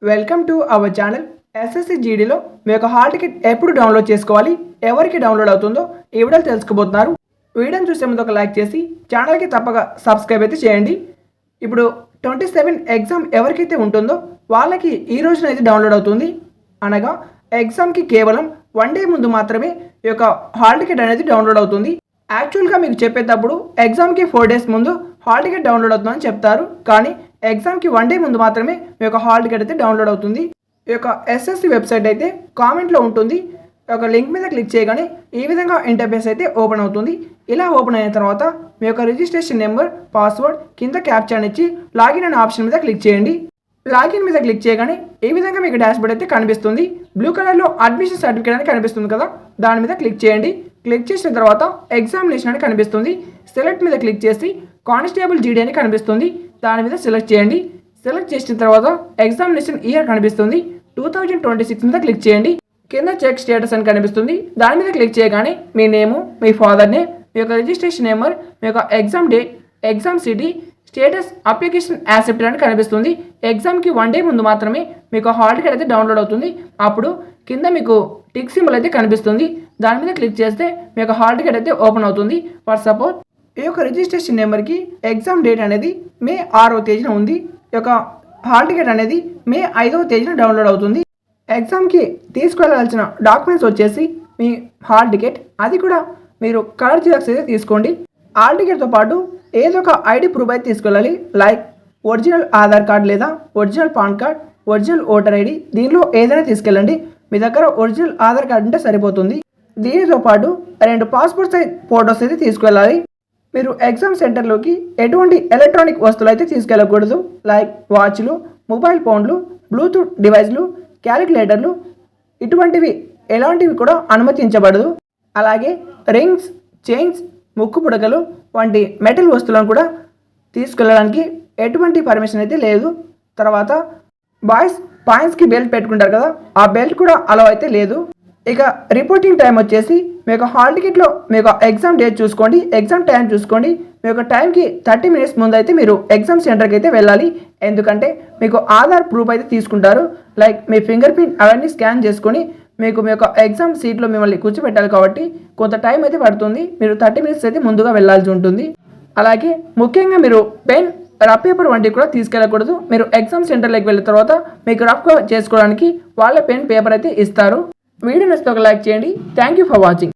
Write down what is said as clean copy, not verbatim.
Welcome to our channel. SSC జీడీలో మీ యొక్క హాల్ టికెట్ ఎప్పుడు డౌన్లోడ్ చేసుకోవాలి, ఎవరికి డౌన్లోడ్ అవుతుందో ఈ వీడియోలో తెలుసుకోబోతున్నారు. వీడియోని చూసే ముందు ఒక లైక్ చేసి ఛానల్కి తప్పక సబ్స్క్రైబ్ అయితే చేయండి. ఇప్పుడు 27 ఎగ్జామ్ ఎవరికైతే ఉంటుందో వాళ్ళకి ఈ రోజున అయితే డౌన్లోడ్ అవుతుంది. అనగా ఎగ్జామ్కి కేవలం 1 డే ముందు మాత్రమే ఈ యొక్క హాల్ టికెట్ అనేది డౌన్లోడ్ అవుతుంది. యాక్చువల్గా మీకు చెప్పేటప్పుడు ఎగ్జామ్కి 4 డేస్ ముందు హాల్ టికెట్ డౌన్లోడ్ అవుతుందని చెప్తారు. కానీ ఎగ్జామ్కి 1 డే ముందు మాత్రమే మీ యొక్క హాల్ టికెట్ అయితే డౌన్లోడ్ అవుతుంది. ఈ యొక్క ఎస్ఎస్సి వెబ్సైట్ అయితే కామెంట్లో ఉంటుంది. ఒక లింక్ మీద క్లిక్ చేయగానే ఈ విధంగా ఇంటర్ఫేస్ అయితే ఓపెన్ అవుతుంది. ఇలా ఓపెన్ అయిన తర్వాత మీ యొక్క రిజిస్ట్రేషన్ నెంబర్, పాస్వర్డ్, కింద క్యాప్చర్ ఇచ్చి లాగిన్ అనే ఆప్షన్ మీద క్లిక్ చేయండి. లాగిన్ మీద క్లిక్ చేయగానే ఈ విధంగా మీకు డాష్బోర్డ్ అయితే కనిపిస్తుంది. బ్లూ కలర్లో అడ్మిషన్ సర్టిఫికేట్ అని కనిపిస్తుంది కదా, దాని మీద క్లిక్ చేయండి. క్లిక్ చేసిన తర్వాత ఎగ్జామినేషన్ అని కనిపిస్తుంది. సెలెక్ట్ మీద క్లిక్ చేసి కానిస్టేబుల్ జీడీ అని కనిపిస్తుంది, దాని మీద సెలెక్ట్ చేయండి. సెలెక్ట్ చేసిన తర్వాత ఎగ్జామినేషన్ ఇయర్ కనిపిస్తుంది, 2026 మీద క్లిక్ చేయండి. కింద చెక్ స్టేటస్ అని కనిపిస్తుంది, దాని మీద క్లిక్ చేయగానే మీ నేము, మీ ఫాదర్ నేమ్, మీ యొక్క రిజిస్ట్రేషన్ నెంబర్, మీ యొక్క exam date, exam city, status, application accepted అని కనిపిస్తుంది. ఎగ్జామ్కి 1 డే ముందు మాత్రమే మీకు హాల్ టికెట్ అయితే డౌన్లోడ్ అవుతుంది. అప్పుడు కింద మీకు టిక్ సింబల్ అయితే కనిపిస్తుంది, దాని మీద క్లిక్ చేస్తే మీ యొక్క హాల్ టికెట్ అయితే ఓపెన్ అవుతుంది. ఫర్ సపోజ్ ఈ యొక్క రిజిస్ట్రేషన్ నెంబర్కి ఎగ్జామ్ డేట్ అనేది మే 6వ తేదీన ఉంది. ఈ యొక్క హాల్ టికెట్ అనేది మే 5వ తేదీన డౌన్లోడ్ అవుతుంది. ఎగ్జామ్కి తీసుకెళ్లాల్సిన డాక్యుమెంట్స్ వచ్చేసి మీ హాల్ టికెట్, అది కూడా మీరు కలర్ జిరాక్స్ అయితే తీసుకోండి. హాల్ టికెట్తో పాటు ఏదో ఒక ఐడి ప్రూఫ్ అయితే తీసుకెళ్ళాలి. లైక్ ఒరిజినల్ ఆధార్ కార్డ్ లేదా original pan card, original voter ID, దీనిలో ఏదైనా తీసుకెళ్ళండి. మీ దగ్గర ఒరిజినల్ ఆధార్ కార్డు ఉంటే సరిపోతుంది. దీనితో పాటు 2 పాస్పోర్ట్ సైజ్ ఫోటోస్ అయితే తీసుకెళ్ళాలి. మీరు ఎగ్జామ్ సెంటర్లోకి ఎటువంటి ఎలక్ట్రానిక్ వస్తువులు అయితే తీసుకెళ్ళకూడదు. లైక్ వాచ్లు, మొబైల్ ఫోన్లు, బ్లూటూత్ డివైస్లు, క్యాలిక్యులేటర్లు, ఇటువంటివి ఎలాంటివి కూడా అనుమతించబడదు. అలాగే రింగ్స్, చైన్స్, ముక్కు పుడకలు వంటి మెటల్ వస్తువులను కూడా తీసుకెళ్ళడానికి ఎటువంటి పర్మిషన్ అయితే లేదు. తర్వాత బాయ్స్ పాయింట్స్కి బెల్ట్ పెట్టుకుంటారు కదా, ఆ బెల్ట్ కూడా అలౌ అయితే లేదు. ఇక రిపోర్టింగ్ టైం వచ్చేసి మీ యొక్క హాల్ టికెట్లో మీ యొక్క ఎగ్జామ్ డేట్ చూసుకోండి, ఎగ్జామ్ టైం చూసుకోండి. మీ యొక్క టైంకి 30 మినిట్స్ ముందు అయితే మీరు ఎగ్జామ్ సెంటర్కి అయితే వెళ్ళాలి. ఎందుకంటే మీకు ఆధార్ ప్రూఫ్ అయితే తీసుకుంటారు. లైక్ మీ ఫింగర్ ప్రింట్ అవన్నీ స్కాన్ చేసుకొని మీకు మీ యొక్క ఎగ్జామ్ సీట్లో మిమ్మల్ని కూర్చోబెట్టాలి. కాబట్టి కొంత టైం అయితే పడుతుంది. మీరు 30 మినిట్స్ అయితే ముందుగా వెళ్ళాల్సి ఉంటుంది. అలాగే ముఖ్యంగా మీరు పెన్, రఫ్ పేపర్ వంటివి కూడా తీసుకెళ్ళకూడదు. మీరు ఎగ్జామ్ సెంటర్లోకి వెళ్ళిన తర్వాత మీకు రఫ్గా చేసుకోవడానికి వాళ్ళ పెన్, పేపర్ అయితే ఇస్తారు. వీడియో నచ్చితే ఒక లైక్ చేయండి. Thank you for watching.